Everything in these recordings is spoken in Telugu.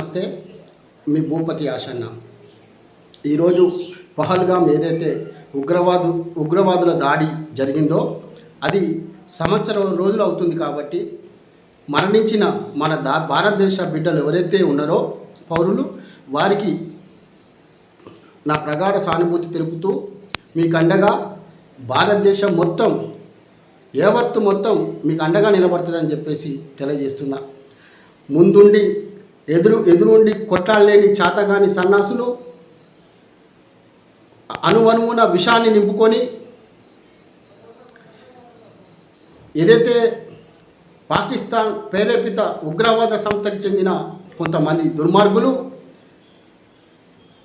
నమస్తే. మీ భూపతి ఆశన్న. ఈరోజు పహల్గామ్ ఏదైతే ఉగ్రవాదుల దాడి జరిగిందో అది సంవత్సరం రోజులు అవుతుంది. కాబట్టి మరణించిన మన భారతదేశ బిడ్డలు ఎవరైతే ఉన్నారో పౌరులు, వారికి నా ప్రగాఢ సానుభూతి తెలుపుతూ మీకు అండగా భారతదేశం మొత్తం యావత్తు మొత్తం మీకు అండగా నిలబడుతుందని చెప్పేసి తెలియజేస్తున్నా. ముందుండి ఎదురుండి కొట్టాలేని చాతగాని సన్నాసులు అణువణువున విషాన్ని నింపుకొని ఏదైతే పాకిస్తాన్ ప్రేరేపిత ఉగ్రవాద సంస్థకు చెందిన కొంతమంది దుర్మార్గులు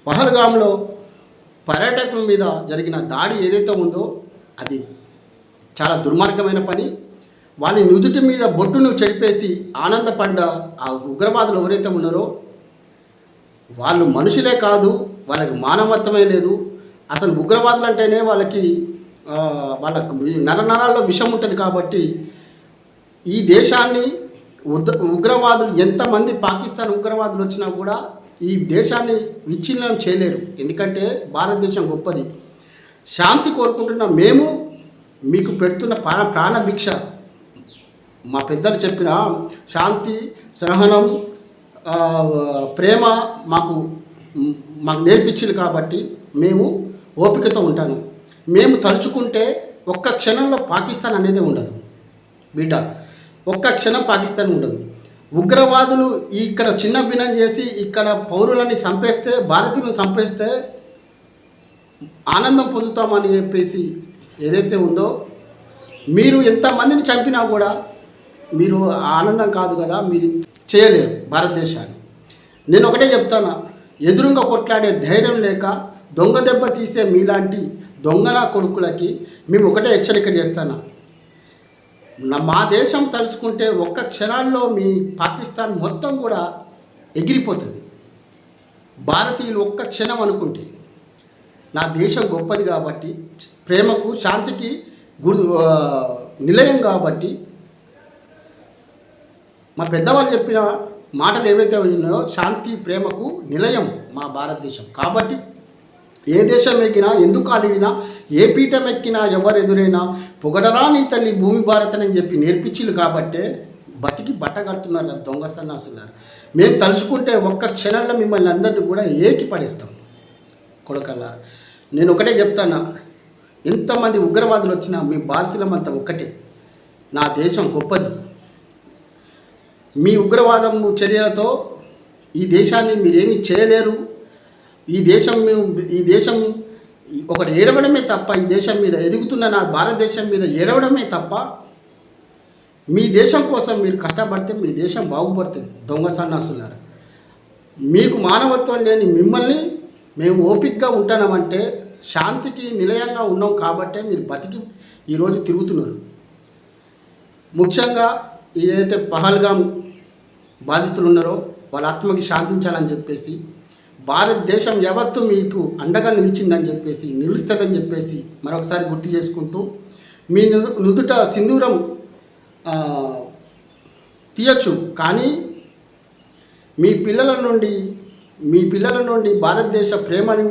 పహల్గామ్లో పర్యాటకుల మీద జరిగిన దాడి ఏదైతే ఉందో అది చాలా దుర్మార్గమైన పని. వాళ్ళ నుదుటి మీద బొట్టును చెడిపేసి ఆనందపడ్డ ఆ ఉగ్రవాదులు ఎవరైతే ఉన్నారో వాళ్ళు మనుషులే కాదు, వాళ్ళకి మానవత్వమే లేదు. అసలు ఉగ్రవాదులు అంటేనే వాళ్ళకి నరనరాల్లో విషం ఉంటుంది. కాబట్టి ఈ దేశాన్ని ఉగ్రవాదులు ఎంతమంది పాకిస్తాన్ ఉగ్రవాదులు వచ్చినా కూడా ఈ దేశాన్ని విచ్ఛిన్నం చేయలేరు. ఎందుకంటే భారతదేశం గొప్పది. శాంతి కోరుకుంటున్న మేము మీకు పెడుతున్న ప్రాణభిక్ష. మా పెద్దలు చెప్పిన శాంతి, సహనం, ప్రేమ మాకు నేర్పించింది. కాబట్టి మేము ఓపికతో ఉంటాను. మేము తలుచుకుంటే ఒక్క క్షణంలో పాకిస్తాన్ అనేది ఉండదు బిడ్డ, ఒక్క క్షణం పాకిస్తాన్ ఉండదు. ఉగ్రవాదులు ఇక్కడ చిన్న భిన్నం చేసి ఇక్కడ పౌరులని చంపేస్తే, భారతీయులను చంపేస్తే ఆనందం పొందుతామని చెప్పేసి ఏదైతే ఉందో, మీరు ఎంతమందిని చంపినా కూడా మీరు ఆనందం కాదు కదా, మీరు చేయలేరు భారతదేశాన్ని. నేను ఒకటే చెప్తాను, ఎదురుగా కొట్లాడే ధైర్యం లేక దొంగ దెబ్బ తీసే మీలాంటి దొంగల కొడుకులకి మేము ఒకటే హెచ్చరిక చేస్తాను. మా దేశం తలుచుకుంటే ఒక్క క్షణాల్లో మీ పాకిస్తాన్ మొత్తం కూడా ఎగిరిపోతుంది. భారతీయులు ఒక్క క్షణం అనుకుంటే నా దేశం గొప్పది కాబట్టి, ప్రేమకు శాంతికి నిలయం కాబట్టి, మా పెద్దవాళ్ళు చెప్పిన మాటలు ఏవైతే ఉన్నాయో శాంతి ప్రేమకు నిలయం మా భారతదేశం. కాబట్టి ఏ దేశం ఎక్కినా, ఎందుకు కాలిడినా, ఏ పీఠం ఎక్కినా, ఎవరు ఎదురైనా పొగడరా నీ తల్లి భూమి భారత్ అని చెప్పి నేర్పించిల్లు. కాబట్టే బతికి బట్ట కడుతున్నారు దొంగ సన్నాసులారు. మేము తలుచుకుంటే ఒక్క క్షణంలో మిమ్మల్ని అందరినీ కూడా ఏకి పడేస్తాం కొడకల్లా. నేను ఒకటే చెప్తాను, ఎంతమంది ఉగ్రవాదులు వచ్చినా మీ భారతీయులమంతా ఒక్కటే. నా దేశం గొప్పది. మీ ఉగ్రవాదం చర్యలతో ఈ దేశాన్ని మీరేమీ చేయలేరు. ఈ దేశం ఒకటి ఏడవడమే తప్ప, ఈ దేశం మీద ఎదుగుతున్న నా భారతదేశం మీద ఏడవడమే తప్ప, మీ దేశం కోసం మీరు కష్టపడితే మీ దేశం బాగుపడుతుంది. దొంగ సన్నాసులారా, మీకు మానవత్వం లేని మిమ్మల్ని మేము ఓపికగా ఉంటామంటే శాంతికి నిలయంగా ఉన్నాం కాబట్టే మీరు బతికి ఈరోజు తిరుగుతున్నారు. ముఖ్యంగా ఏదైతే పహల్గామ్ బాధితులు ఉన్నారో వాళ్ళ ఆత్మకి శాంతించాలని చెప్పేసి, భారతదేశం యావత్తు మీకు అండగా నిలిచిందని చెప్పేసి, నిలుస్తుందని చెప్పేసి మరొకసారి గుర్తు చేసుకుంటూ, మీ నుదుట సింధూరం తీయచ్చు, కానీ మీ పిల్లల నుండి భారతదేశ ప్రేమని,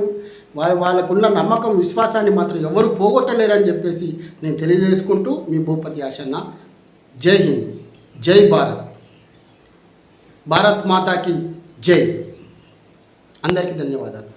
వాళ్ళకున్న నమ్మకం, విశ్వాసాన్ని మాత్రం ఎవరు పోగొట్టలేరని చెప్పేసి నేను తెలియజేసుకుంటూ మీ భూపతి ఆశన్న. జై హింద్, జై భారత్, భారత్ మాతాకి జై. అందరికీ ధన్యవాదాలు.